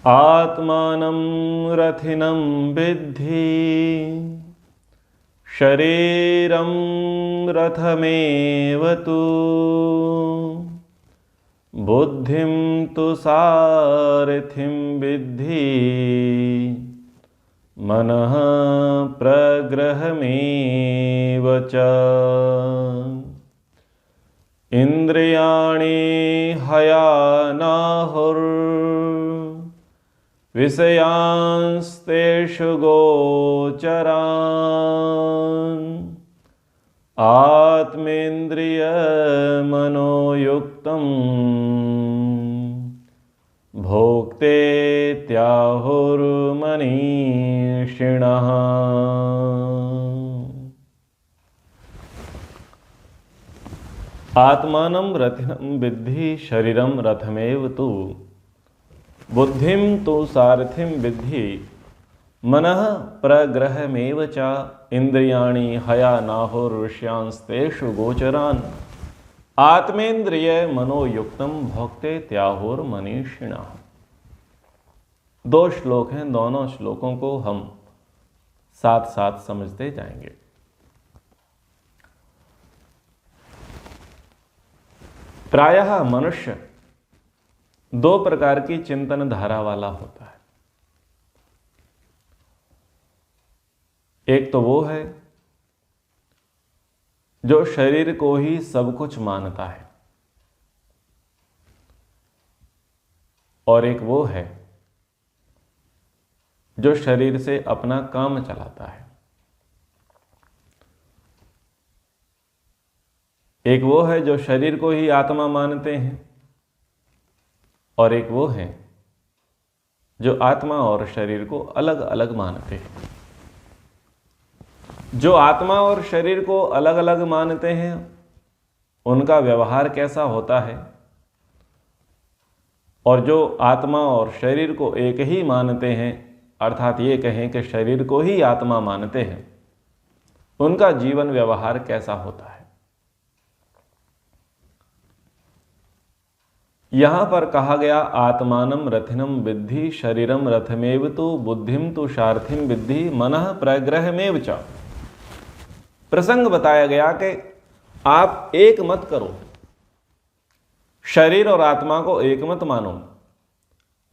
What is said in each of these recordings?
आत्मानं रथिनं विद्धि शरीरं रथमेव तु बुद्धिं तु सारथिं विद्धि मनः प्रग्रहमेव च। इंद्रियाणि हयानाहुर् विषयांस्तेषु गोचरान् आत्मेन्द्रियमनोयुक्तं भोक्तेत्याहुर्मनीषिणः। आत्मानं रथिनं विद्धि शरीरं रथमेव तु बुद्धिं तु सारथिं विद्धि मनः प्रग्रहमेव च। इंद्रियाणि हयानाहुर्विषयांस्तेषु गोचरान् आत्मेन्द्रिय मनोयुक्तं भोक्तेत्याहुर्मनीषिणः। दो श्लोक हैं, दोनों श्लोकों को हम साथ साथ समझते जाएंगे। प्रायः मनुष्य दो प्रकार की चिंतन धारा वाला होता है। एक तो वो है जो शरीर को ही सब कुछ मानता है, और एक वो है जो शरीर से अपना काम चलाता है। एक वो है जो शरीर को ही आत्मा मानते हैं, और एक वो है जो आत्मा और शरीर को अलग अलग मानते हैं। जो आत्मा और शरीर को अलग अलग मानते हैं उनका व्यवहार कैसा होता है, और जो आत्मा और शरीर को एक ही मानते हैं, अर्थात ये कहें कि शरीर को ही आत्मा मानते हैं, उनका जीवन व्यवहार कैसा होता है। यहां पर कहा गया आत्मानं रथिनं विद्धि शरीरं रथमेव तु बुद्धिं तु सारथिं विद्धि मनः प्रग्रहमेव च। प्रसंग बताया गया कि आप एक मत करो, शरीर और आत्मा को एक मत मानो,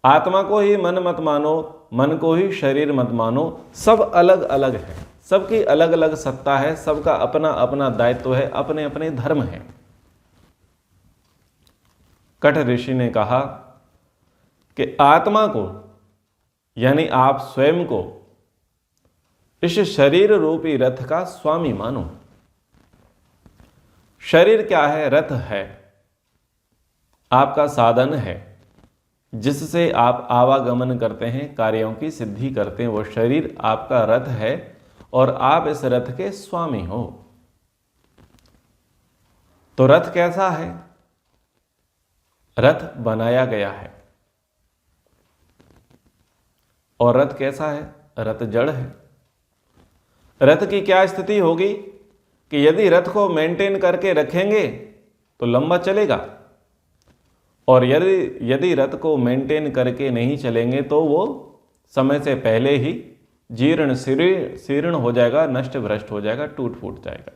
आत्मा को ही मन मत मानो, मन को ही शरीर मत मानो। सब अलग अलग है, सबकी अलग अलग सत्ता है, सबका अपना अपना दायित्व है, अपने अपने धर्म है। कठ ऋषि ने कहा कि आत्मा को यानी आप स्वयं को इस शरीर रूपी रथ का स्वामी मानो। शरीर क्या है? रथ है, आपका साधन है जिससे आप आवागमन करते हैं, कार्यों की सिद्धि करते हैं। वो शरीर आपका रथ है और आप इस रथ के स्वामी हो। तो रथ कैसा है? रथ बनाया गया है। और रथ कैसा है? रथ जड़ है। रथ की क्या स्थिति होगी कि यदि रथ को मेंटेन करके रखेंगे तो लंबा चलेगा, और यदि रथ को मेंटेन करके नहीं चलेंगे तो वो समय से पहले ही जीर्ण शीर्ण हो जाएगा, नष्ट भ्रष्ट हो जाएगा, टूट फूट जाएगा।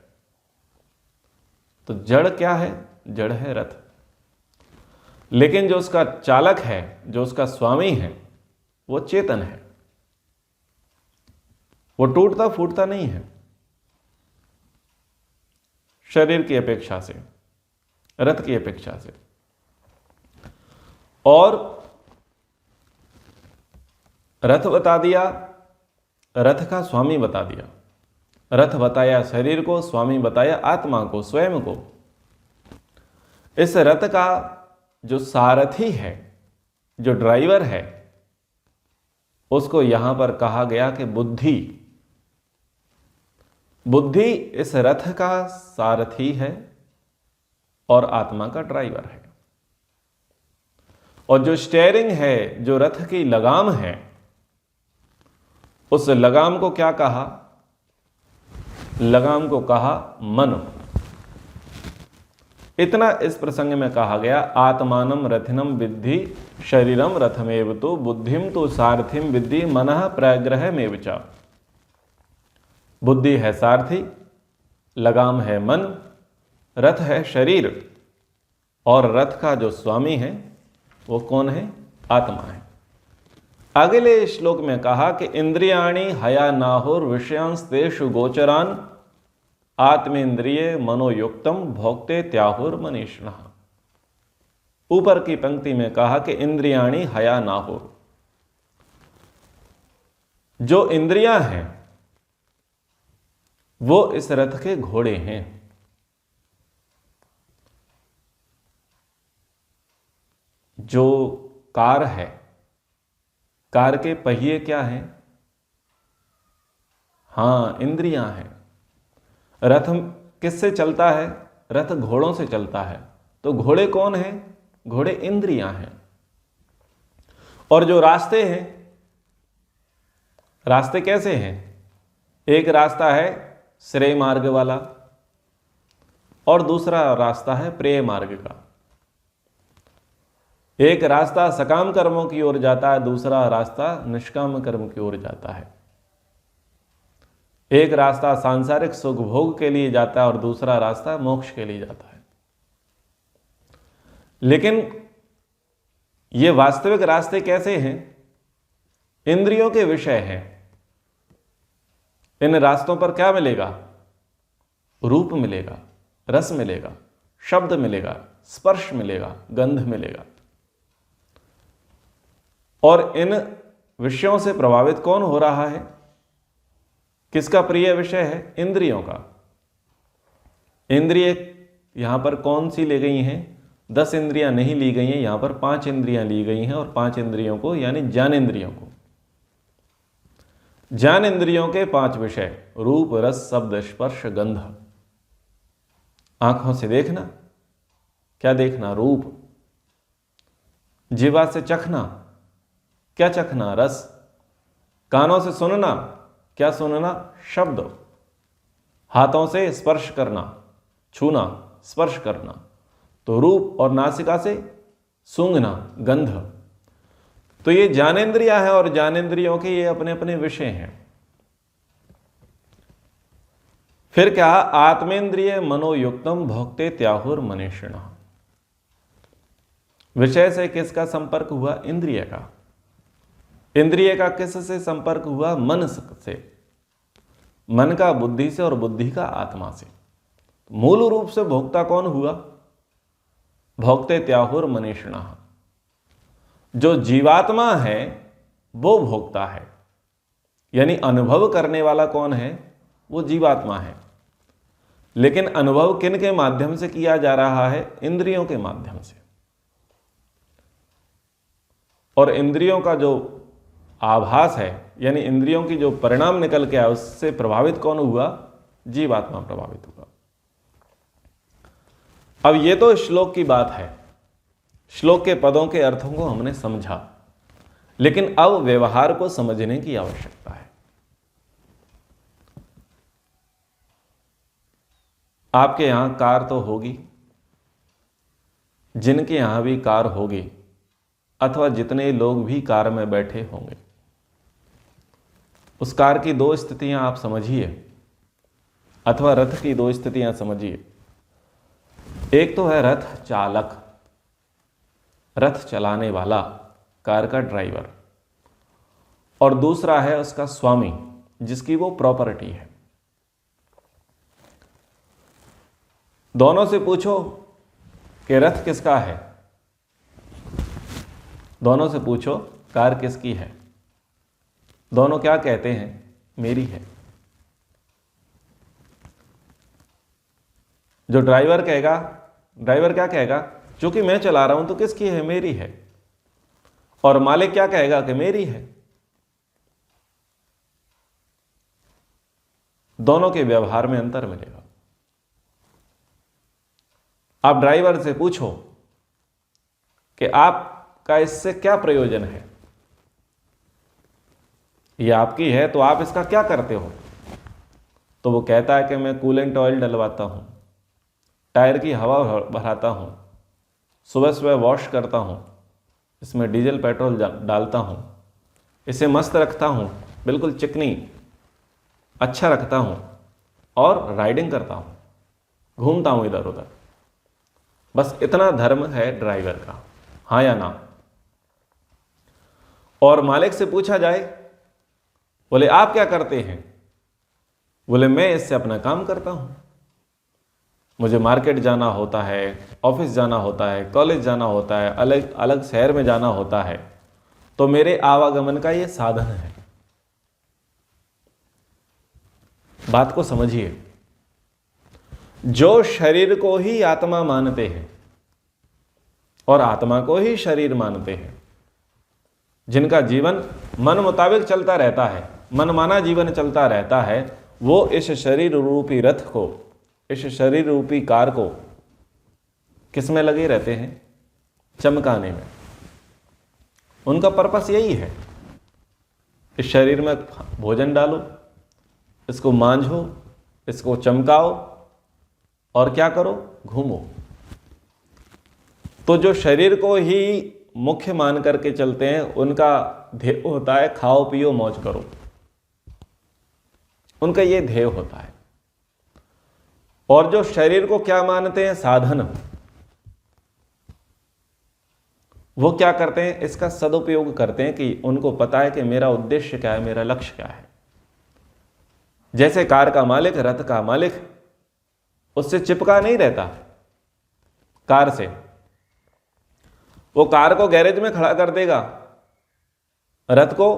तो जड़ क्या है? जड़ है रथ। लेकिन जो उसका चालक है, जो उसका स्वामी है, वो चेतन है। वो टूटता फूटता नहीं है शरीर की अपेक्षा से, रथ की अपेक्षा से। और रथ बता दिया, रथ का स्वामी बता दिया। रथ बताया शरीर को, स्वामी बताया आत्मा को, स्वयं को। इस रथ का जो सारथी है, जो ड्राइवर है, उसको यहां पर कहा गया कि बुद्धि। बुद्धि इस रथ का सारथी है और आत्मा का ड्राइवर है। और जो स्टीयरिंग है, जो रथ की लगाम है, उस लगाम को क्या कहा? लगाम को कहा मन। इतना इस प्रसंग में कहा गया, आत्मानम रथिनम विद्धि शरीरम रथमेव तो बुद्धिम तो सारथिम विद्धि मनः प्रग्रह में विचा। बुद्धि है सारथी, लगाम है मन, रथ है शरीर, और रथ का जो स्वामी है वो कौन है? आत्मा है। अगले श्लोक में कहा कि इंद्रियाणि हया नाहुर विषयांस्तेषु गोचरान आत्मेंद्रिय मनोयुक्तम भोक्ते त्याहुर मनीषिणः। ऊपर की पंक्ति में कहा कि इंद्रियाणि हया नाहुर, जो इंद्रियां हैं वो इस रथ के घोड़े हैं। जो कार है, कार के पहिए क्या हैं? हां, इंद्रियां हैं। रथ किससे चलता है? रथ घोड़ों से चलता है। तो घोड़े कौन हैं? घोड़े इंद्रियां हैं। और जो रास्ते हैं, रास्ते कैसे हैं? एक रास्ता है श्रेय मार्ग वाला और दूसरा रास्ता है प्रेय मार्ग का। एक रास्ता सकाम कर्मों की ओर जाता है, दूसरा रास्ता निष्काम कर्म की ओर जाता है। एक रास्ता सांसारिक सुख भोग के लिए जाता है और दूसरा रास्ता मोक्ष के लिए जाता है। लेकिन ये वास्तविक रास्ते कैसे हैं? इंद्रियों के विषय हैं। इन रास्तों पर क्या मिलेगा? रूप मिलेगा, रस मिलेगा, शब्द मिलेगा, स्पर्श मिलेगा, गंध मिलेगा। और इन विषयों से प्रभावित कौन हो रहा है? किसका प्रिय विषय है? इंद्रियों का। इंद्रिय यहां पर कौन सी ले गई हैं? 10 इंद्रियां नहीं ली गई हैं, यहां पर 5 इंद्रियां ली गई हैं। और 5 इंद्रियों को यानी ज्ञानेंद्रियों को, ज्ञान इंद्रियों के 5 विषय, रूप रस शब्द स्पर्श गंध। आंखों से देखना, क्या देखना? रूप। जीवा से चखना, क्या चखना? रस। कानों से सुनना, क्या सुनना? शब्द। हाथों से स्पर्श करना, छूना, स्पर्श करना, तो रूप। और नासिका से सूंघना, गंध। तो ये ज्ञानेंद्रियां हैं और ज्ञानेंद्रियों के ये अपने अपने विषय हैं। फिर क्या? आत्मेंद्रिय मनोयुक्तम भोक्ते त्याहुर मनीषिणः। विषय से किसका संपर्क हुआ? इंद्रिय का। इंद्रिय का किससे संपर्क हुआ? मन से। मन का बुद्धि से और बुद्धि का आत्मा से। मूल रूप से भोक्ता कौन हुआ? भोक्ते त्याहुर मनीषिणः। जो जीवात्मा है वो भोक्ता है, यानी अनुभव करने वाला कौन है? वो जीवात्मा है। लेकिन अनुभव किन के माध्यम से किया जा रहा है? इंद्रियों के माध्यम से। और इंद्रियों का जो आभास है, यानी इंद्रियों की जो परिणाम निकल के आया, उससे प्रभावित कौन हुआ? जीवात्मा प्रभावित हुआ। अब ये तो श्लोक की बात है, श्लोक के पदों के अर्थों को हमने समझा, लेकिन अब व्यवहार को समझने की आवश्यकता है। आपके यहां कार तो होगी, जिनके यहां भी कार होगी, अथवा जितने लोग भी कार में बैठे होंगे, उस कार की 2 स्थितियां आप समझिए, अथवा रथ की 2 स्थितियां समझिए। एक तो है रथ चालक, रथ चलाने वाला, कार का ड्राइवर, और दूसरा है उसका स्वामी, जिसकी वो प्रॉपर्टी है। दोनों से पूछो कि रथ किसका है, दोनों से पूछो कार किसकी है, दोनों क्या कहते हैं? मेरी है। जो ड्राइवर कहेगा, ड्राइवर क्या कहेगा? चूंकि मैं चला रहा हूं तो किसकी है? मेरी है। और मालिक क्या कहेगा? कि मेरी है। दोनों के व्यवहार में अंतर मिलेगा। आप ड्राइवर से पूछो कि आपका इससे क्या प्रयोजन है, ये आपकी है तो आप इसका क्या करते हो? तो वो कहता है कि मैं कूलेंट ऑयल डलवाता हूं, टायर की हवा भराता हूँ, सुबह सुबह वॉश करता हूँ, इसमें डीजल पेट्रोल डालता हूँ, इसे मस्त रखता हूँ, बिल्कुल चिकनी अच्छा रखता हूँ और राइडिंग करता हूँ, घूमता हूँ इधर उधर। बस इतना धर्म है ड्राइवर का, हाँ या ना। और मालिक से पूछा जाए, बोले आप क्या करते हैं? बोले मैं इससे अपना काम करता हूँ, मुझे मार्केट जाना होता है, ऑफिस जाना होता है, कॉलेज जाना होता है, अलग अलग शहर में जाना होता है, तो मेरे आवागमन का ये साधन है। बात को समझिए, जो शरीर को ही आत्मा मानते हैं और आत्मा को ही शरीर मानते हैं, जिनका जीवन मन मुताबिक चलता रहता है, मनमाना जीवन चलता रहता है, वो इस शरीर रूपी रथ को, इस शरीर रूपी कार को किस में लगे रहते हैं? चमकाने में। उनका पर्पस यही है, इस शरीर में भोजन डालो, इसको मांझो, इसको चमकाओ और क्या करो? घूमो। तो जो शरीर को ही मुख्य मान करके चलते हैं, उनका ध्येय होता है खाओ पियो मौज करो, उनका ये ध्येय होता है। और जो शरीर को क्या मानते हैं? साधन। वो क्या करते हैं? इसका सदुपयोग करते हैं कि उनको पता है कि मेरा उद्देश्य क्या है, मेरा लक्ष्य क्या है। जैसे कार का मालिक, रथ का मालिक उससे चिपका नहीं रहता कार से, वो कार को गैरेज में खड़ा कर देगा, रथ को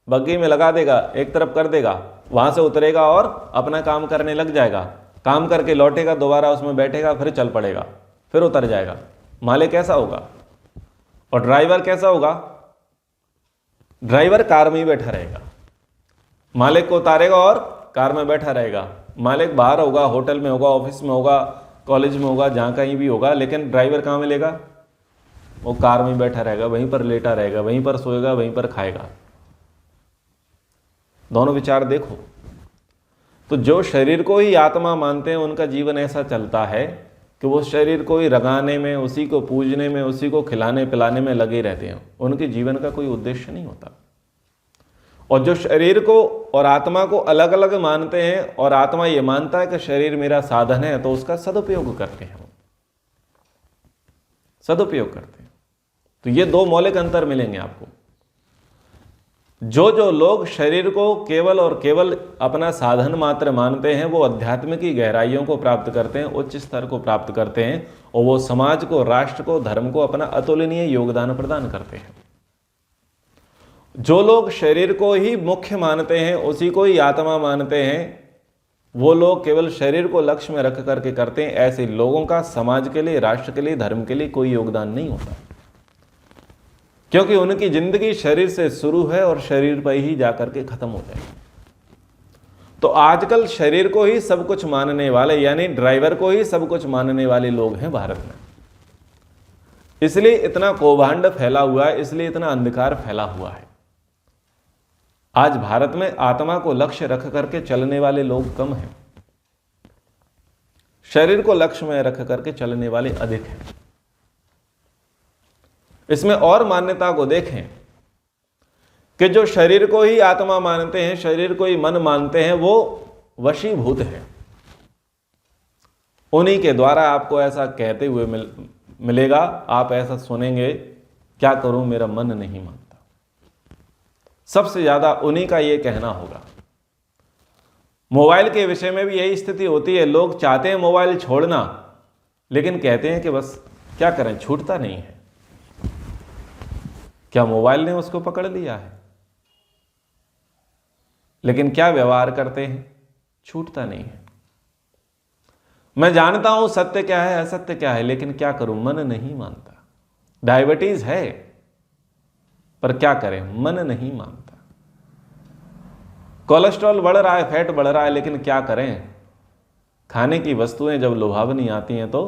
बग्गी में लगा देगा, एक तरफ कर देगा, वहां से उतरेगा और अपना काम करने लग जाएगा, काम करके लौटेगा, दोबारा उसमें बैठेगा, फिर चल पड़ेगा, फिर उतर जाएगा। मालिक कैसा होगा? और ड्राइवर कैसा होगा? ड्राइवर कार में ही बैठा रहेगा, मालिक को उतारेगा और कार में बैठा रहेगा। मालिक बाहर होगा, होटल में होगा, ऑफिस में होगा, कॉलेज में होगा, जहां कहीं भी होगा, लेकिन ड्राइवर कहाँ मिलेगा? वो कार में बैठा रहेगा, वहीं पर लेटा रहेगा, वहीं पर सोएगा, वहीं पर खाएगा। दोनों विचार देखो। तो जो शरीर को ही आत्मा मानते हैं, उनका जीवन ऐसा चलता है कि वो शरीर को ही रगाने में, उसी को पूजने में, उसी को खिलाने पिलाने में लगे रहते हैं। उनके जीवन का कोई उद्देश्य नहीं होता। और जो शरीर को और आत्मा को अलग अलग मानते हैं और आत्मा ये मानता है कि शरीर मेरा साधन है, तो उसका सदुपयोग करते हैं, सदुपयोग करते हैं। तो ये दो मौलिक अंतर मिलेंगे आपको। जो लोग शरीर को केवल और केवल अपना साधन मात्र मानते हैं, वो अध्यात्म की गहराइयों को प्राप्त करते हैं, उच्च स्तर को प्राप्त करते हैं, और वो समाज को, राष्ट्र को, धर्म को अपना अतुलनीय योगदान प्रदान करते हैं। जो लोग शरीर को ही मुख्य मानते हैं, उसी को ही आत्मा मानते हैं, वो लोग केवल शरीर को लक्ष्य में रख करके करते हैं। ऐसे लोगों का समाज के लिए, राष्ट्र के लिए, धर्म के लिए कोई योगदान नहीं होता, क्योंकि उनकी जिंदगी शरीर से शुरू है और शरीर पर ही जाकर के खत्म हो जाएगी। तो आजकल शरीर को ही सब कुछ मानने वाले, यानी ड्राइवर को ही सब कुछ मानने वाले लोग हैं भारत में। इसलिए इतना कौभांड फैला हुआ है, इसलिए इतना अंधकार फैला हुआ है। आज भारत में आत्मा को लक्ष्य रख करके चलने वाले लोग कम हैं, शरीर को लक्ष्य में रख करके चलने वाले अधिक हैं। इसमें और मान्यता को देखें कि जो शरीर को ही आत्मा मानते हैं, शरीर को ही मन मानते हैं, वो वशीभूत हैं। उन्हीं के द्वारा आपको ऐसा कहते हुए मिलेगा, आप ऐसा सुनेंगे, क्या करूं मेरा मन नहीं मानता। सबसे ज्यादा उन्हीं का ये कहना होगा। मोबाइल के विषय में भी यही स्थिति होती है। लोग चाहते हैं मोबाइल छोड़ना, लेकिन कहते हैं कि बस क्या करें, छूटता नहीं है। क्या मोबाइल ने उसको पकड़ लिया है? लेकिन क्या व्यवहार करते हैं? छूटता नहीं है। मैं जानता हूं सत्य क्या है, असत्य क्या है, लेकिन क्या करूं, मन नहीं मानता। डायबिटीज है, पर क्या करें, मन नहीं मानता। कोलेस्ट्रॉल बढ़ रहा है, फैट बढ़ रहा है, लेकिन क्या करें, खाने की वस्तुएं जब लुभावनी आती हैं तो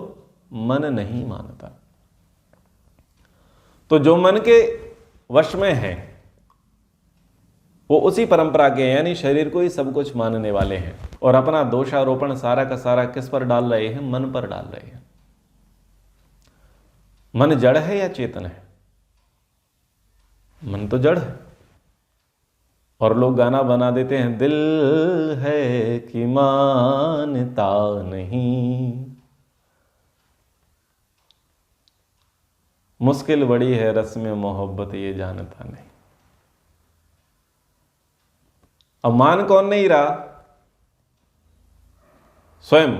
मन नहीं मानता। तो जो मन के वश में है, वो उसी परंपरा के यानी शरीर को ही सब कुछ मानने वाले हैं और अपना दोषारोपण सारा का सारा किस पर डाल रहे हैं? मन पर डाल रहे हैं। मन जड़ है या चेतन है? मन तो जड़ है। और लोग गाना बना देते हैं, दिल है कि मानता नहीं, मुश्किल बड़ी है रस्म मोहब्बत ये जानता नहीं। अब मान कौन नहीं रहा? स्वयं।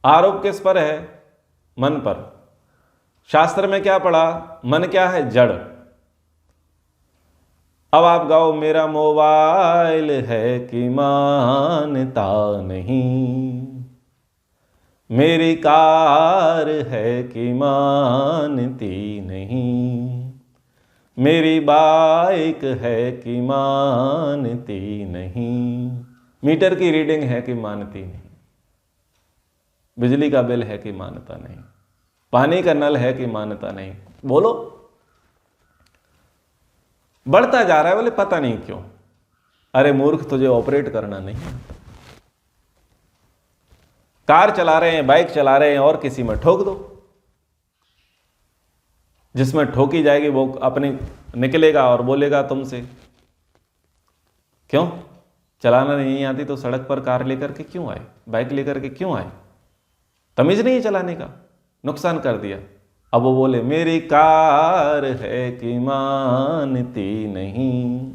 आरोप किस पर है? मन पर। शास्त्र में क्या पढ़ा? मन क्या है? जड़। अब आप गाओ, मेरा मोबाइल है कि मानता नहीं, मेरी कार है कि मानती नहीं, मेरी बाइक है कि मानती नहीं, मीटर की रीडिंग है कि मानती नहीं, बिजली का बिल है कि मानता नहीं, पानी का नल है कि मानता नहीं। बोलो। बढ़ता जा रहा है। बोले पता नहीं क्यों। अरे मूर्ख, तुझे ऑपरेट करना नहीं आता। कार चला रहे हैं, बाइक चला रहे हैं और किसी में ठोक दो। जिसमें ठोकी जाएगी वो अपने निकलेगा और बोलेगा तुमसे। क्यों? चलाना नहीं आती तो सड़क पर कार लेकर के क्यों आए? बाइक लेकर के क्यों आए? तमीज नहीं है चलाने का, नुकसान कर दिया। अब वो बोले मेरी कार है कि मानती नहीं,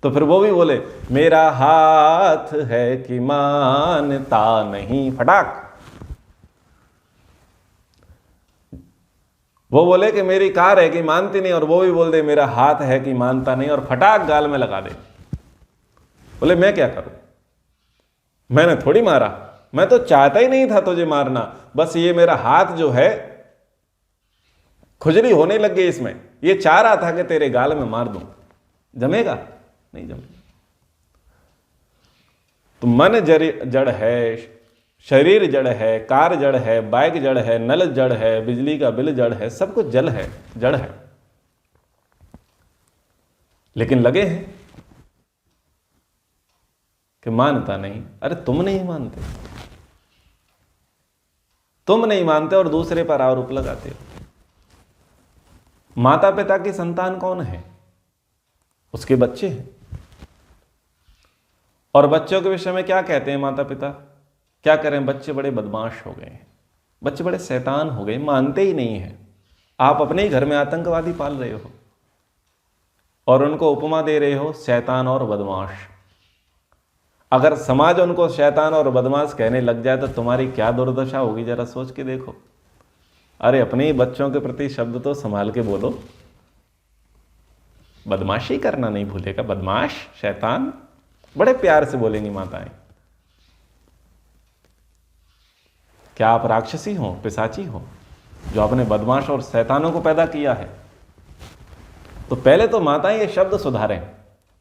तो फिर वो भी बोले मेरा हाथ है कि मानता नहीं। फटाक। वो बोले कि मेरी कार है कि मानती नहीं और वो भी बोल दे मेरा हाथ है कि मानता नहीं और फटाक गाल में लगा दे। बोले मैं क्या करूं? मैंने थोड़ी मारा, मैं तो चाहता ही नहीं था तुझे मारना, बस ये मेरा हाथ जो है खुजली होने लग गई इसमें, ये चाह रहा था कि तेरे गाल में मार दूं। जमेगा? नहीं जमेगा। तो मन जड़ है, शरीर जड़ है, कार जड़ है, बाइक जड़ है, नल जड़ है, बिजली का बिल जड़ है, सब कुछ जड़ है, जड़ है। लेकिन लगे हैं कि मानता नहीं। अरे तुम नहीं मानते, तुम नहीं मानते और दूसरे पर आरोप लगाते हो। माता पिता की संतान कौन है? उसके बच्चे हैं। और बच्चों के विषय में क्या कहते हैं माता पिता? क्या करें, बच्चे बड़े बदमाश हो गए हैं, बच्चे बड़े शैतान हो गए, मानते ही नहीं है। आप अपने ही घर में आतंकवादी पाल रहे हो और उनको उपमा दे रहे हो शैतान और बदमाश। अगर समाज उनको शैतान और बदमाश कहने लग जाए तो तुम्हारी क्या दुर्दशा होगी, जरा सोच के देखो। अरे अपने ही बच्चों के प्रति शब्द तो संभाल के बोलो। बदमाशी करना नहीं भूलेगा, बदमाश, शैतान, बड़े प्यार से बोलेंगी माताएं। क्या आप राक्षसी हो, पिशाची हो, जो आपने बदमाश और शैतानों को पैदा किया है? तो पहले तो माताएं ये शब्द सुधारें,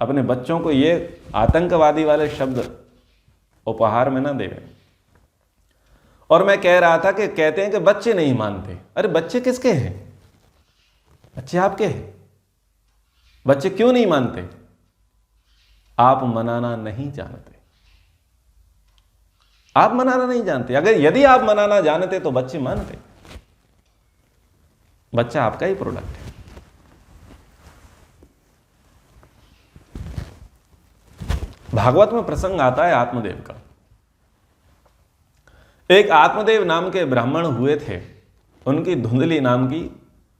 अपने बच्चों को ये आतंकवादी वाले शब्द उपहार में ना देवें। और मैं कह रहा था कि कहते हैं कि बच्चे नहीं मानते। अरे बच्चे किसके हैं? बच्चे आपके हैं। बच्चे क्यों नहीं मानते? आप मनाना नहीं जानते। आप मनाना नहीं जानते। अगर यदि आप मनाना जानते तो बच्चे मानते। बच्चा आपका ही प्रोडक्ट है। भागवत में प्रसंग आता है आत्मदेव का। एक आत्मदेव नाम के ब्राह्मण हुए थे, उनकी धुंधली नाम की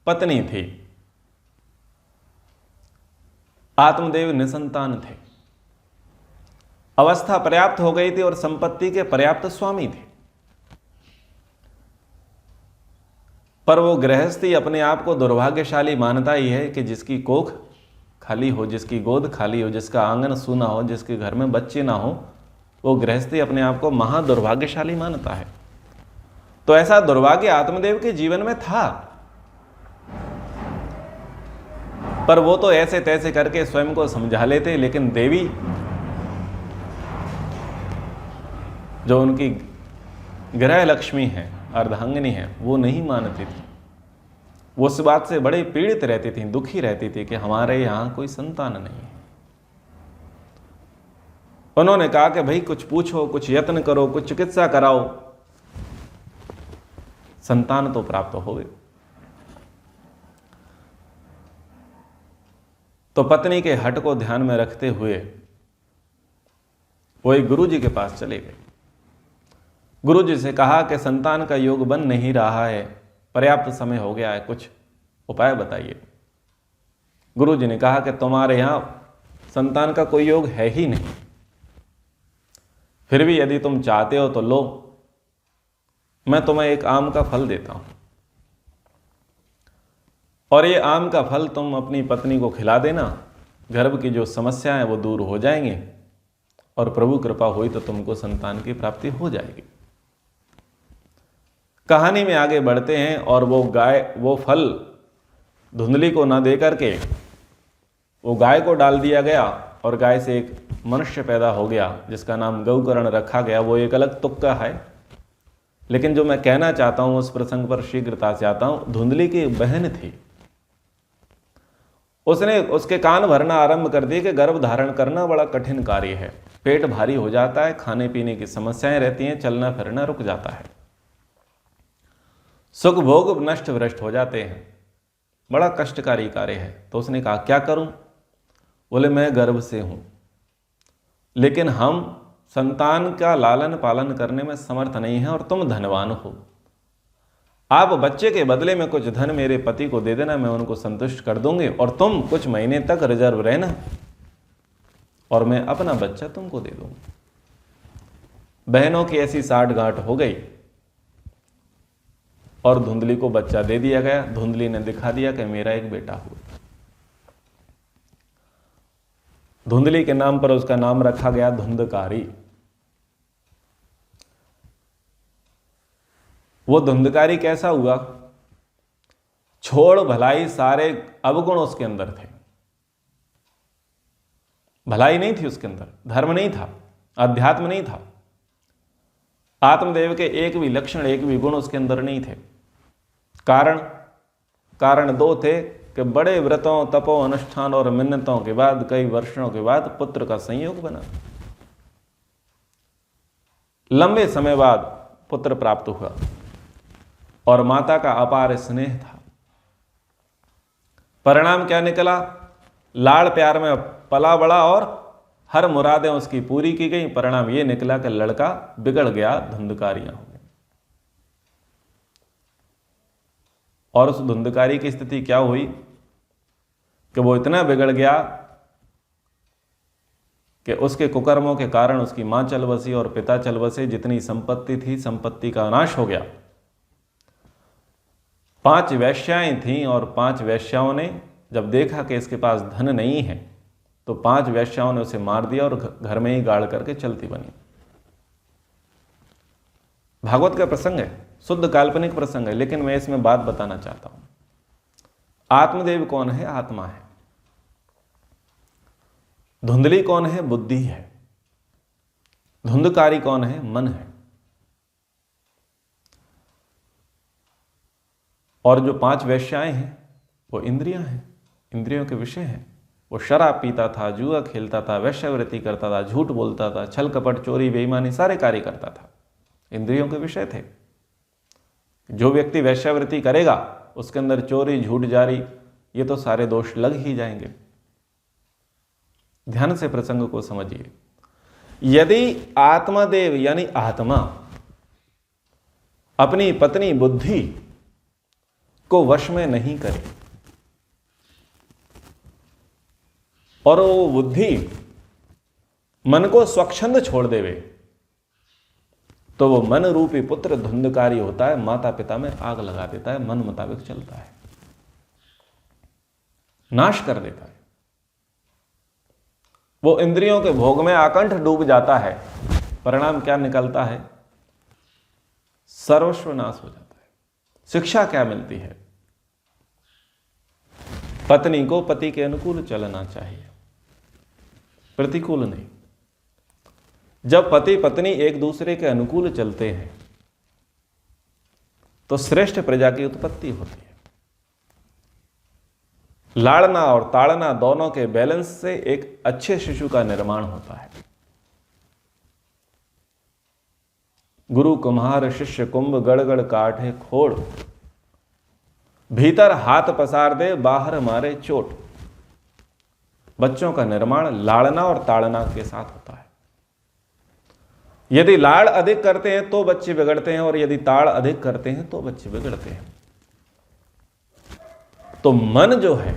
पत्नी थी। आत्मदेव निसंतान थे। अवस्था पर्याप्त हो गई थी और संपत्ति के पर्याप्त स्वामी थे, पर वो गृहस्थी अपने आप को दुर्भाग्यशाली मानता ही है कि जिसकी कोख खाली हो, जिसकी गोद खाली हो, जिसका आंगन सूना हो, जिसके घर में बच्चे ना हो, वो गृहस्थी अपने आप को महा दुर्भाग्यशाली मानता है। तो ऐसा दुर्भाग्य आत्मदेव के जीवन में था, पर वो तो ऐसे तैसे करके स्वयं को समझा लेते। लेकिन देवी जो उनकी गृह लक्ष्मी है, अर्धांगिनी है, वो नहीं मानती थी। वो उस बात से बड़े पीड़ित रहती थी, दुखी रहती थी कि हमारे यहाँ कोई संतान नहीं है। उन्होंने कहा कि भाई कुछ पूछो, कुछ यत्न करो, कुछ चिकित्सा कराओ, संतान तो प्राप्त हो गई। तो पत्नी के हट को ध्यान में रखते हुए वो एक गुरु जी के पास चले गए। गुरु जी से कहा कि संतान का योग बन नहीं रहा है, पर्याप्त समय हो गया है, कुछ उपाय बताइए। गुरु जी ने कहा कि तुम्हारे यहां संतान का कोई योग है ही नहीं, फिर भी यदि तुम चाहते हो तो लो, मैं तुम्हें एक आम का फल देता हूं और ये आम का फल तुम अपनी पत्नी को खिला देना, गर्भ की जो समस्या है वो दूर हो जाएंगे और प्रभु कृपा हुई तो तुमको संतान की प्राप्ति हो जाएगी। कहानी में आगे बढ़ते हैं और वो फल धुंधली को ना दे करके वो गाय को डाल दिया गया और गाय से एक मनुष्य पैदा हो गया जिसका नाम गौकर्ण रखा गया। वो एक अलग तुक्का है, लेकिन जो मैं कहना चाहता हूं उस प्रसंग पर शीघ्रता से आता हूं। धुंधली की बहन थी, उसने उसके कान भरना आरंभ कर दिए कि गर्भ धारण करना बड़ा कठिन कार्य है, पेट भारी हो जाता है, खाने पीने की समस्याएं रहती हैं, चलना फिरना रुक जाता है, सुख भोग नष्ट भ्रष्ट हो जाते हैं, बड़ा कष्टकारी कार्य है। तो उसने कहा क्या करूं? बोले मैं गर्भ से हूं, लेकिन हम संतान का लालन पालन करने में समर्थ नहीं है और तुम धनवान हो, आप बच्चे के बदले में कुछ धन मेरे पति को दे देना, मैं उनको संतुष्ट कर दूंगी और तुम कुछ महीने तक रिजर्व रहना और मैं अपना बच्चा तुमको दे दूंगा। बहनों की ऐसी साठ गांठ हो गई और धुंधली को बच्चा दे दिया गया। धुंधली ने दिखा दिया कि मेरा एक बेटा हुआ। धुंधली के नाम पर उसका नाम रखा गया धुंधकारी। वो धुंधकारी कैसा हुआ? छोड़ भलाई सारे अवगुण उसके अंदर थे, भलाई नहीं थी उसके अंदर, धर्म नहीं था, अध्यात्म नहीं था, आत्मदेव के एक भी लक्षण, एक भी गुण उसके अंदर नहीं थे। कारण दो थे कि बड़े व्रतों, तपो, अनुष्ठान और मिन्नतों के बाद, कई वर्षों के बाद पुत्र का संयोग बना, लंबे समय बाद पुत्र प्राप्त हुआ और माता का अपार स्नेह था। परिणाम क्या निकला? लाड़ प्यार में पला बड़ा और हर मुरादें उसकी पूरी की गई। परिणाम यह निकला कि लड़का बिगड़ गया, धुंधकारियां हो गई। और उस धुंधकारी की स्थिति क्या हुई कि वो इतना बिगड़ गया कि उसके कुकर्मों के कारण उसकी मां चल बसी और पिता चल बसे। जितनी संपत्ति थी, संपत्ति का नाश हो गया। 5 वैश्याएं थीं और 5 वैश्याओं ने जब देखा कि इसके पास धन नहीं है तो 5 वैश्याओं ने उसे मार दिया और घर में ही गाड़ करके चलती बनी। भागवत का प्रसंग है, शुद्ध काल्पनिक प्रसंग है, लेकिन मैं इसमें बात बताना चाहता हूं। आत्मदेव कौन है? आत्मा है। धुंधली कौन है? बुद्धि है। धुंधकारी कौन है? मन है। और जो 5 वैश्याएं हैं वो इंद्रियां हैं, इंद्रियों के विषय हैं। वो शराब पीता था, जुआ खेलता था, वैश्यावृत्ति करता था, झूठ बोलता था, छल कपट, चोरी, बेईमानी, सारे कार्य करता था, इंद्रियों के विषय थे। जो व्यक्ति वैश्यावृत्ति करेगा उसके अंदर चोरी, झूठ जारी, ये तो सारे दोष लग ही जाएंगे। ध्यान से प्रसंग को समझिए। यदि आत्मदेव यानी आत्मा अपनी पत्नी बुद्धि को वश में नहीं करे और वो बुद्धि मन को स्वच्छंद छोड़ देवे तो वो मन रूपी पुत्र धुंधकारी होता है, माता पिता में आग लगा देता है, मन मुताबिक चलता है, नाश कर देता है। वो इंद्रियों के भोग में आकंठ डूब जाता है। परिणाम क्या निकलता है? सर्वस्व नाश हो जाता है। शिक्षा क्या मिलती है? पत्नी को पति के अनुकूल चलना चाहिए, प्रतिकूल नहीं। जब पति पत्नी एक दूसरे के अनुकूल चलते हैं तो श्रेष्ठ प्रजा की उत्पत्ति होती है। लाड़ना और ताड़ना दोनों के बैलेंस से एक अच्छे शिशु का निर्माण होता है। गुरु कुम्हार शिष्य कुंभ गड़गड़ काटे खोड़, भीतर हाथ पसार दे बाहर मारे चोट। बच्चों का निर्माण लाड़ना और ताड़ना के साथ होता है। यदि लाड़ अधिक करते हैं तो बच्चे बिगड़ते हैं, और यदि ताड़ अधिक करते हैं तो बच्चे बिगड़ते हैं। तो मन जो है,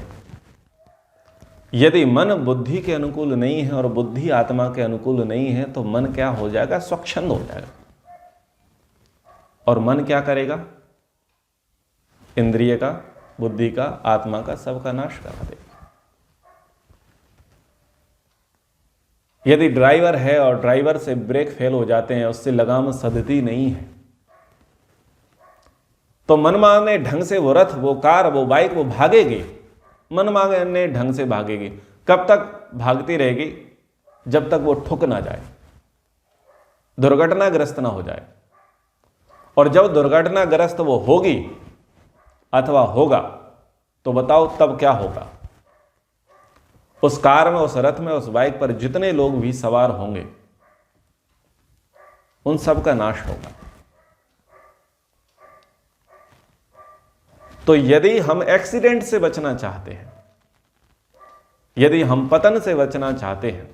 यदि मन बुद्धि के अनुकूल नहीं है और बुद्धि आत्मा के अनुकूल नहीं है, तो मन क्या हो जाएगा? स्वच्छंद हो जाएगा। और मन क्या करेगा? इंद्रिय का, बुद्धि का, आत्मा का, सबका नाश करा देगा। यदि ड्राइवर है और ड्राइवर से ब्रेक फेल हो जाते हैं, उससे लगाम सधती नहीं है, तो मनमाने ढंग से वो रथ, वो कार, वो बाइक वो भागेगी, मनमाने ढंग से भागेगी। कब तक भागती रहेगी? जब तक वो ठुक ना जाए, दुर्घटनाग्रस्त ना हो जाए। और जब दुर्घटनाग्रस्त वो होगी अथवा होगा, तो बताओ तब क्या होगा? उस कार में, उस रथ में, उस बाइक पर जितने लोग भी सवार होंगे, उन सब का नाश होगा। तो यदि हम एक्सीडेंट से बचना चाहते हैं, यदि हम पतन से बचना चाहते हैं,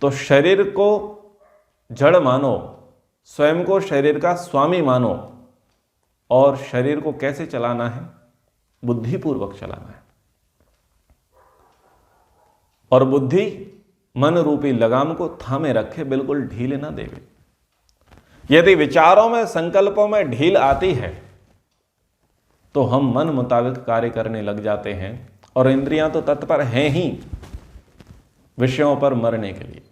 तो शरीर को जड़ मानो, स्वयं को शरीर का स्वामी मानो, और शरीर को कैसे चलाना है? बुद्धिपूर्वक चलाना है। और बुद्धि मन रूपी लगाम को थामे रखे, बिल्कुल ढील ना देवे। यदि विचारों में, संकल्पों में ढील आती है, तो हम मन मुताबिक कार्य करने लग जाते हैं, और इंद्रियां तो तत्पर हैं ही विषयों पर मरने के लिए।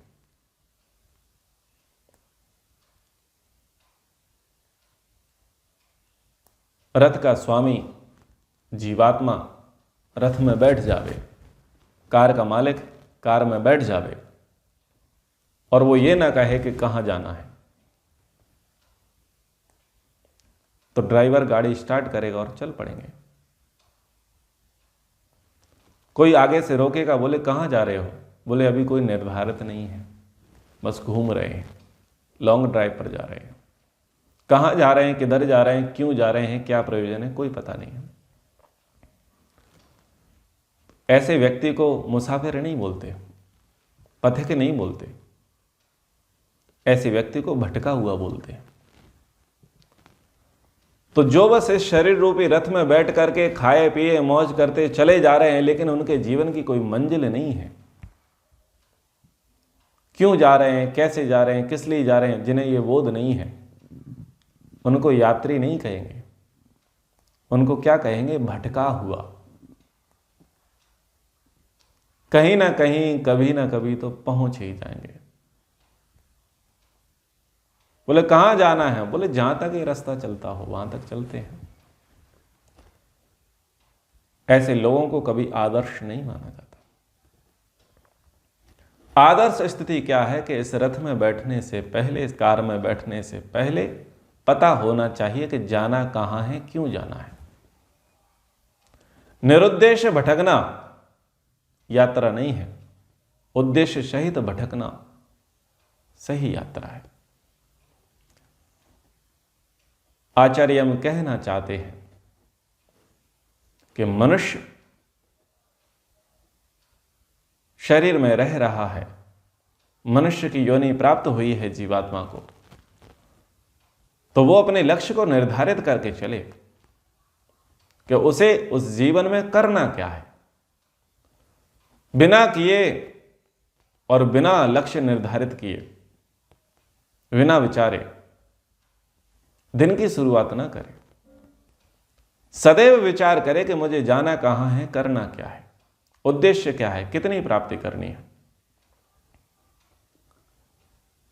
रथ का स्वामी जीवात्मा रथ में बैठ जावे, कार का मालिक कार में बैठ जावे, और वो ये ना कहे कि कहां जाना है, तो ड्राइवर गाड़ी स्टार्ट करेगा और चल पड़ेंगे। कोई आगे से रोकेगा, बोले कहां जा रहे हो? बोले अभी कोई निर्धारित नहीं है, बस घूम रहे हैं, लॉन्ग ड्राइव पर जा रहे हैं। कहां जा रहे हैं, किधर जा रहे हैं, क्यों जा रहे हैं, क्या प्रयोजन है, कोई पता नहीं है। ऐसे व्यक्ति को मुसाफिर नहीं बोलते, पथिक नहीं बोलते, ऐसे व्यक्ति को भटका हुआ बोलते हैं। तो जो बस इस शरीर रूपी रथ में बैठ करके खाए पिए मौज करते चले जा रहे हैं, लेकिन उनके जीवन की कोई मंजिल नहीं है। क्यों जा रहे हैं, कैसे जा रहे हैं, किस लिए जा रहे हैं, जिन्हें ये बोध नहीं है, उनको यात्री नहीं कहेंगे, उनको क्या कहेंगे? भटका हुआ। कहीं ना कहीं, कभी ना कभी तो पहुंच ही जाएंगे। बोले कहां जाना है? बोले जहां तक ये रास्ता चलता हो वहां तक चलते हैं। ऐसे लोगों को कभी आदर्श नहीं माना जाता। आदर्श स्थिति क्या है कि इस रथ में बैठने से पहले, इस कार में बैठने से पहले पता होना चाहिए कि जाना कहां है, क्यों जाना है। निरुद्देश्य भटकना यात्रा नहीं है, उद्देश्य सहित भटकना सही यात्रा है। आचार्य हम कहना चाहते हैं कि मनुष्य शरीर में रह रहा है, मनुष्य की योनि प्राप्त हुई है जीवात्मा को, तो वो अपने लक्ष्य को निर्धारित करके चले कि उसे उस जीवन में करना क्या है। बिना किए और बिना लक्ष्य निर्धारित किए, बिना विचारे दिन की शुरुआत ना करे। सदैव विचार करे कि मुझे जाना कहां है, करना क्या है, उद्देश्य क्या है, कितनी प्राप्ति करनी है।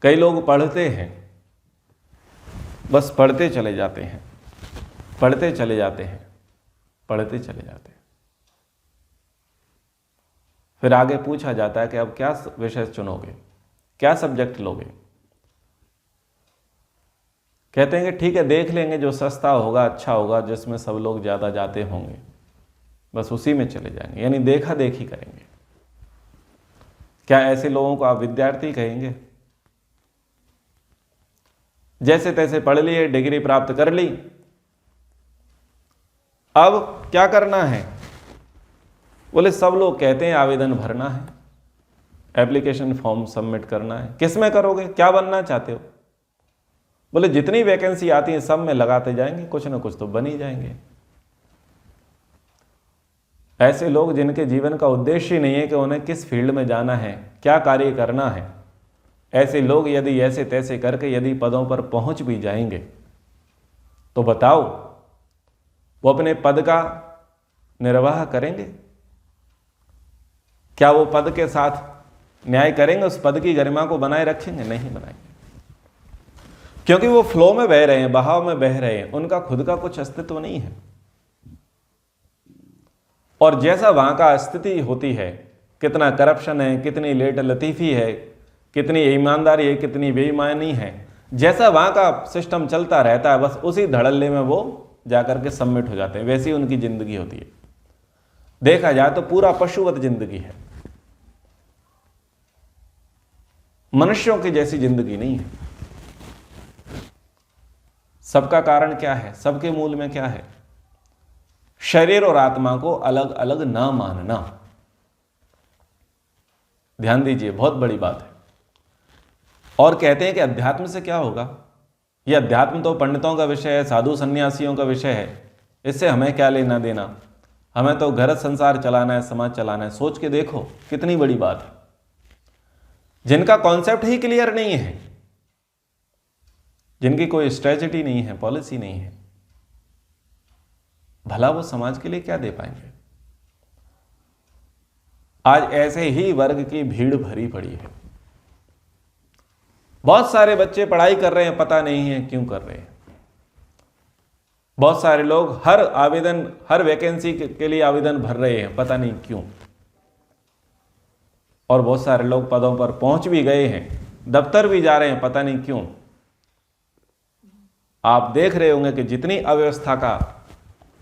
कई लोग पढ़ते हैं, बस पढ़ते चले जाते हैं, पढ़ते चले जाते हैं, पढ़ते चले जाते हैं। फिर आगे पूछा जाता है कि अब क्या विषय चुनोगे, क्या सब्जेक्ट लोगे। कहते हैं कि ठीक है देख लेंगे, जो सस्ता होगा, अच्छा होगा, जिसमें सब लोग ज़्यादा जाते होंगे, बस उसी में चले जाएंगे, यानी देखा देखी करेंगे। क्या ऐसे लोगों को आप विद्यार्थी कहेंगे? जैसे तैसे पढ़ लिए, डिग्री प्राप्त कर ली। अब क्या करना है? बोले सब लोग कहते हैं आवेदन भरना है, एप्लीकेशन फॉर्म सबमिट करना है। किस में करोगे? क्या बनना चाहते हो? बोले जितनी वैकेंसी आती है सब में लगाते जाएंगे, कुछ ना कुछ तो बन ही जाएंगे। ऐसे लोग जिनके जीवन का उद्देश्य ही नहीं है कि उन्हें किस फील्ड में जाना है, क्या कार्य करना है, ऐसे लोग यदि ऐसे तैसे करके यदि पदों पर पहुंच भी जाएंगे तो बताओ वो अपने पद का निर्वाह करेंगे? क्या वो पद के साथ न्याय करेंगे? उस पद की गरिमा को बनाए रखेंगे? नहीं बनाएंगे, क्योंकि वो फ्लो में बह रहे हैं, बहाव में बह रहे हैं, उनका खुद का कुछ अस्तित्व नहीं है। और जैसा वहां का स्थिति होती है, कितना करप्शन है, कितनी लेट लतीफी है, कितनी ईमानदारी है, कितनी बेईमानी है, जैसा वहां का सिस्टम चलता रहता है, बस उसी धड़ल्ले में वो जाकर के सबमिट हो जाते हैं। वैसी उनकी जिंदगी होती है। देखा जाए तो पूरा पशुवत जिंदगी है, मनुष्यों की जैसी जिंदगी नहीं है। सबका कारण क्या है? सबके मूल में क्या है? शरीर और आत्मा को अलग अलग ना मानना। ध्यान दीजिए, बहुत बड़ी बात है। और कहते हैं कि अध्यात्म से क्या होगा? यह अध्यात्म तो पंडितों का विषय है, साधु सन्यासियों का विषय है, इससे हमें क्या लेना देना? हमें तो घर संसार चलाना है, समाज चलाना है। सोच के देखो कितनी बड़ी बात है। जिनका कॉन्सेप्ट ही क्लियर नहीं है, जिनकी कोई स्ट्रेटजी नहीं है, पॉलिसी नहीं है, भला वो समाज के लिए क्या दे पाएंगे? आज ऐसे ही वर्ग की भीड़ भरी पड़ी है। बहुत सारे बच्चे पढ़ाई कर रहे हैं, पता नहीं है क्यों कर रहे हैं। बहुत सारे लोग हर वैकेंसी के लिए आवेदन भर रहे हैं, पता नहीं क्यों। और बहुत सारे लोग पदों पर पहुंच भी गए हैं, दफ्तर भी जा रहे हैं, पता नहीं क्यों। आप देख रहे होंगे कि जितनी अव्यवस्था का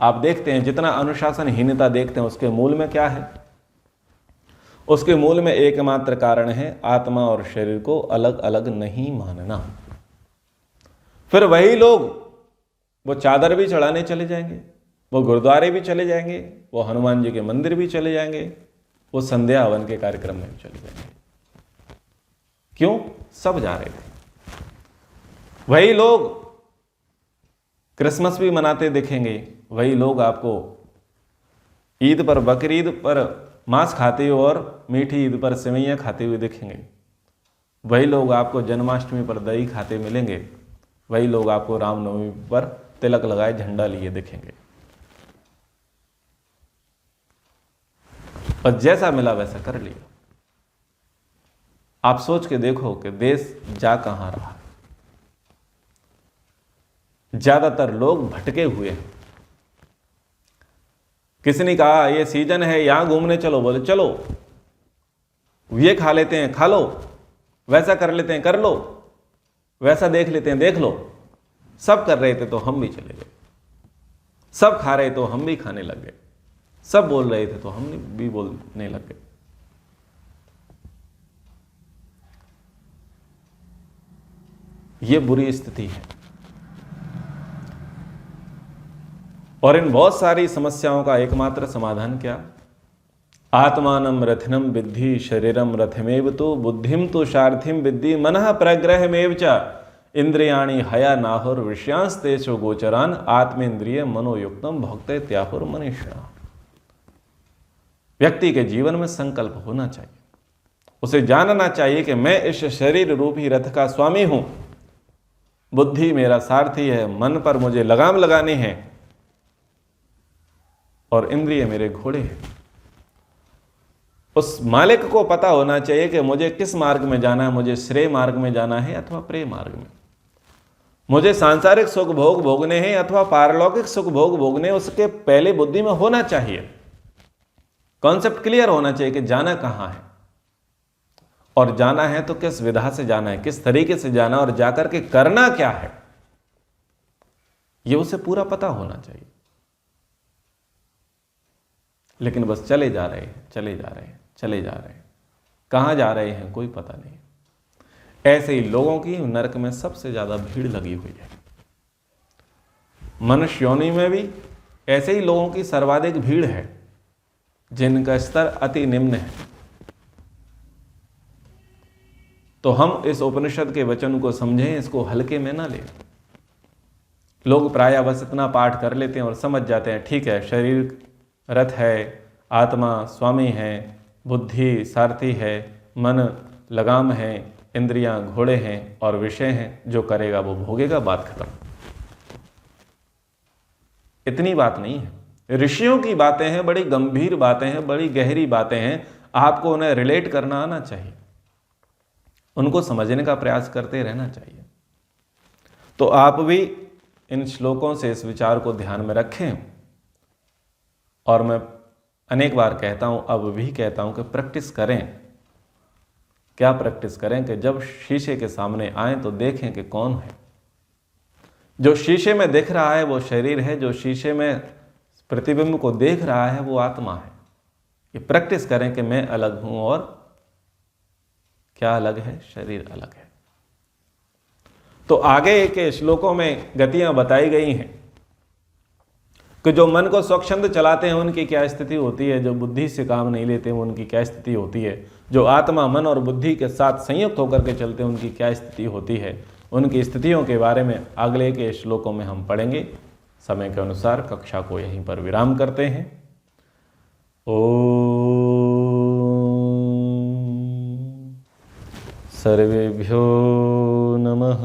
आप देखते हैं, जितना अनुशासनहीनता देखते हैं, उसके मूल में क्या है? उसके मूल में एकमात्र कारण है आत्मा और शरीर को अलग अलग नहीं मानना। फिर वही लोग वो चादर भी चढ़ाने चले जाएंगे, वो गुरुद्वारे भी चले जाएंगे, वो हनुमान जी के मंदिर भी चले जाएंगे, वो संध्या हवन के कार्यक्रम में भी चले जाएंगे। क्यों? सब जा रहे थे। वही लोग क्रिसमस भी मनाते दिखेंगे, वही लोग आपको ईद पर, बकरीद पर मांस खाते हुए और मीठी ईद पर सेवैयां खाते हुए दिखेंगे। वही लोग आपको जन्माष्टमी पर दही खाते मिलेंगे, वही लोग आपको रामनवमी पर तिलक लगाए झंडा लिए दिखेंगे। और जैसा मिला वैसा कर लिया। आप सोच के देखो कि देश जा कहां रहा है। ज्यादातर लोग भटके हुए हैं। किसी ने कहा ये सीजन है, यहां घूमने चलो, बोले चलो। ये खा लेते हैं, खा लो। वैसा कर लेते हैं, कर लो। वैसा देख लेते हैं, देख लो। सब कर रहे थे तो हम भी चले गए। सब खा रहे तो हम भी खाने लग गए। सब बोल रहे थे तो हम भी बोलने लग गए। ये बुरी स्थिति है। और इन बहुत सारी समस्याओं का एकमात्र समाधान क्या? आत्मानम रथिनम विद्धि शरीरम रथमेव तो बुद्धिम तो सारथिम विद्धि मनः प्रग्रहमेव च इंद्रियाणि हया नाहुर विषयांस्तेषु गोचरान आत्मेन्द्रिय मनोयुक्तम भोक्ते त्याहुर मनीषिणा। व्यक्ति के जीवन में संकल्प होना चाहिए। उसे जानना चाहिए कि मैं इस शरीर रूपी रथ का स्वामी हूं। बुद्धि मेरा सारथी है, मन पर मुझे लगाम लगानी है, और इंद्रिय मेरे घोड़े हैं। उस मालिक को पता होना चाहिए कि मुझे किस मार्ग में जाना है, मुझे श्रेय मार्ग में जाना है अथवा प्रेय मार्ग में, मुझे सांसारिक सुख भोग भोगने हैं अथवा पारलौकिक सुख भोग भोगने। उसके पहले बुद्धि में होना चाहिए, कॉन्सेप्ट क्लियर होना चाहिए कि जाना कहां है, और जाना है तो किस विधा से जाना है, किस तरीके से जाना, और जाकर के करना क्या है, यह उसे पूरा पता होना चाहिए। लेकिन बस चले जा रहे हैं, चले जा रहे हैं, चले जा रहे हैं। कहां जा रहे हैं कोई पता नहीं। ऐसे ही लोगों की नरक में सबसे ज़्यादा भीड़ लगी हुई है। मनुष्य योनि में भी ऐसे ही लोगों की सर्वाधिक भीड़ है जिनका स्तर अति निम्न है। तो हम इस उपनिषद के वचन को समझें, इसको हल्के में ना लें। लोग प्रायः बस इतना पाठ कर लेते हैं और समझ जाते हैं, ठीक है, शरीर रथ है, आत्मा स्वामी है, बुद्धि सारथी है, मन लगाम है, इंद्रियां घोड़े हैं और विषय हैं, जो करेगा वो भोगेगा, बात खत्म। इतनी बात नहीं है। ऋषियों की बातें हैं, बड़ी गंभीर बातें हैं, बड़ी गहरी बातें हैं। आपको उन्हें रिलेट करना आना चाहिए, उनको समझने का प्रयास करते रहना चाहिए। तो आप भी इन श्लोकों से इस विचार को ध्यान में रखें। और मैं अनेक बार कहता हूं, अब भी कहता हूं कि प्रैक्टिस करें। क्या प्रैक्टिस करें कि जब शीशे के सामने आए तो देखें कि कौन है। जो शीशे में दिख रहा है वो शरीर है, जो शीशे में प्रतिबिंब को देख रहा है वो आत्मा है। ये प्रैक्टिस करें कि मैं अलग हूं और क्या अलग है, शरीर अलग है। तो आगे के श्लोकों में गतियां बताई गई हैं कि जो मन को स्वच्छंद चलाते हैं उनकी क्या स्थिति होती है, जो बुद्धि से काम नहीं लेते हैं उनकी क्या स्थिति होती है, जो आत्मा मन और बुद्धि के साथ संयुक्त होकर के चलते हैं उनकी क्या स्थिति होती है। उनकी स्थितियों के बारे में अगले के श्लोकों में हम पढ़ेंगे। समय के अनुसार कक्षा को यहीं पर विराम करते हैं। ओम सर्वेभ्यो नमः।